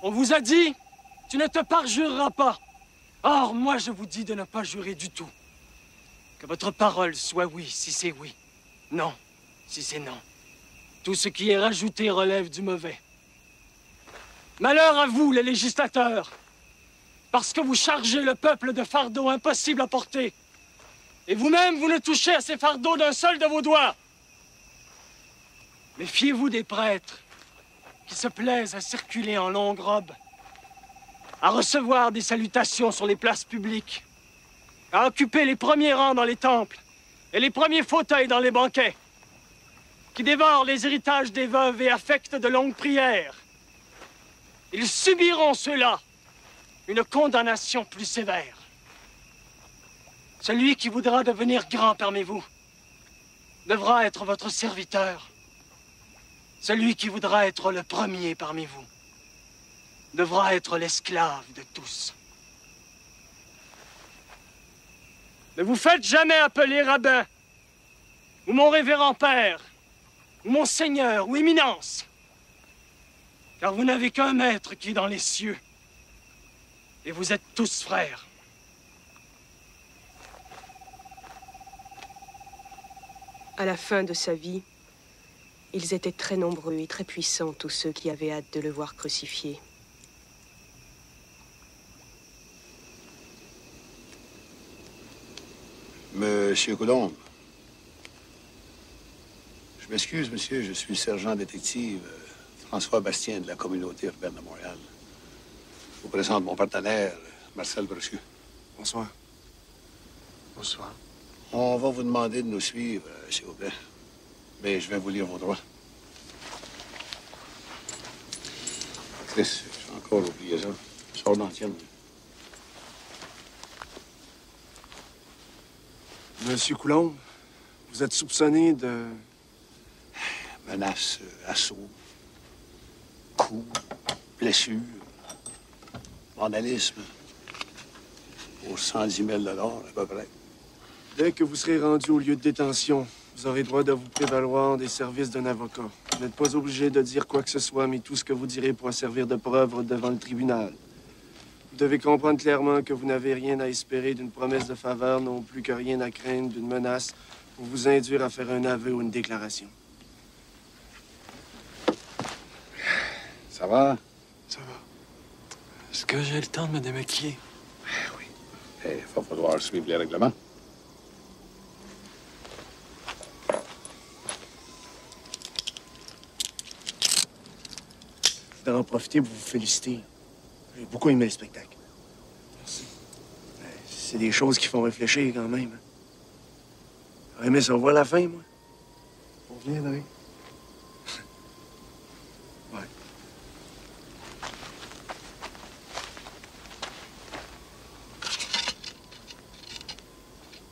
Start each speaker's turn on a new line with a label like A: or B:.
A: On vous a dit, tu ne te parjureras pas. Or, moi, je vous dis de ne pas jurer du tout. Que votre parole soit oui, si c'est oui. Non, si c'est non. Tout ce qui est rajouté relève du mauvais. Malheur à vous, les législateurs, parce que vous chargez le peuple de fardeaux impossibles à porter. Et vous-même, vous ne touchez à ces fardeaux d'un seul de vos doigts. Méfiez-vous des prêtres qui se plaisent à circuler en longue robe, à recevoir des salutations sur les places publiques, à occuper les premiers rangs dans les temples et les premiers fauteuils dans les banquets, qui dévorent les héritages des veuves et affectent de longues prières. Ils subiront, ceux-là, une condamnation plus sévère. Celui qui voudra devenir grand parmi vous devra être votre serviteur. Celui qui voudra être le premier parmi vous devra être l'esclave de tous. Ne vous faites jamais appeler rabbin, ou mon révérend père, ou mon seigneur, ou éminence, car vous n'avez qu'un maître qui est dans les cieux, et vous êtes tous frères.
B: À la fin de sa vie, ils étaient très nombreux et très puissants, tous ceux qui avaient hâte de le voir crucifié.
C: Monsieur Coulombe. Je m'excuse, monsieur, je suis le sergent détective François Bastien de la communauté urbaine de Montréal. Je vous présente mon partenaire, Marcel Brochu.
D: Bonsoir. Bonsoir.
C: On va vous demander de nous suivre, s'il vous plaît. Mais je vais vous lire vos droits. Chris, j'ai encore oublié ça. Sors dans le tien.
D: Monsieur Coulombe, vous êtes soupçonné de...
C: Menaces, assauts, coups, blessures, vandalisme. Pour 110 000 $ à peu près.
D: Dès que vous serez rendu au lieu de détention, vous aurez droit de vous prévaloir des services d'un avocat. Vous n'êtes pas obligé de dire quoi que ce soit, mais tout ce que vous direz pourra servir de preuve devant le tribunal. Vous devez comprendre clairement que vous n'avez rien à espérer d'une promesse de faveur, non plus que rien à craindre d'une menace pour vous induire à faire un aveu ou une déclaration.
C: Ça va?
A: Ça va. Est-ce que j'ai le temps de me démaquiller?
C: Oui. Il va falloir suivre les règlements.
D: Je voudrais en profiter pour vous féliciter. J'ai beaucoup aimé le spectacle.
A: Merci.
D: C'est des choses qui font réfléchir quand même. J'aurais aimé savoir la fin, moi.
A: On reviendrait.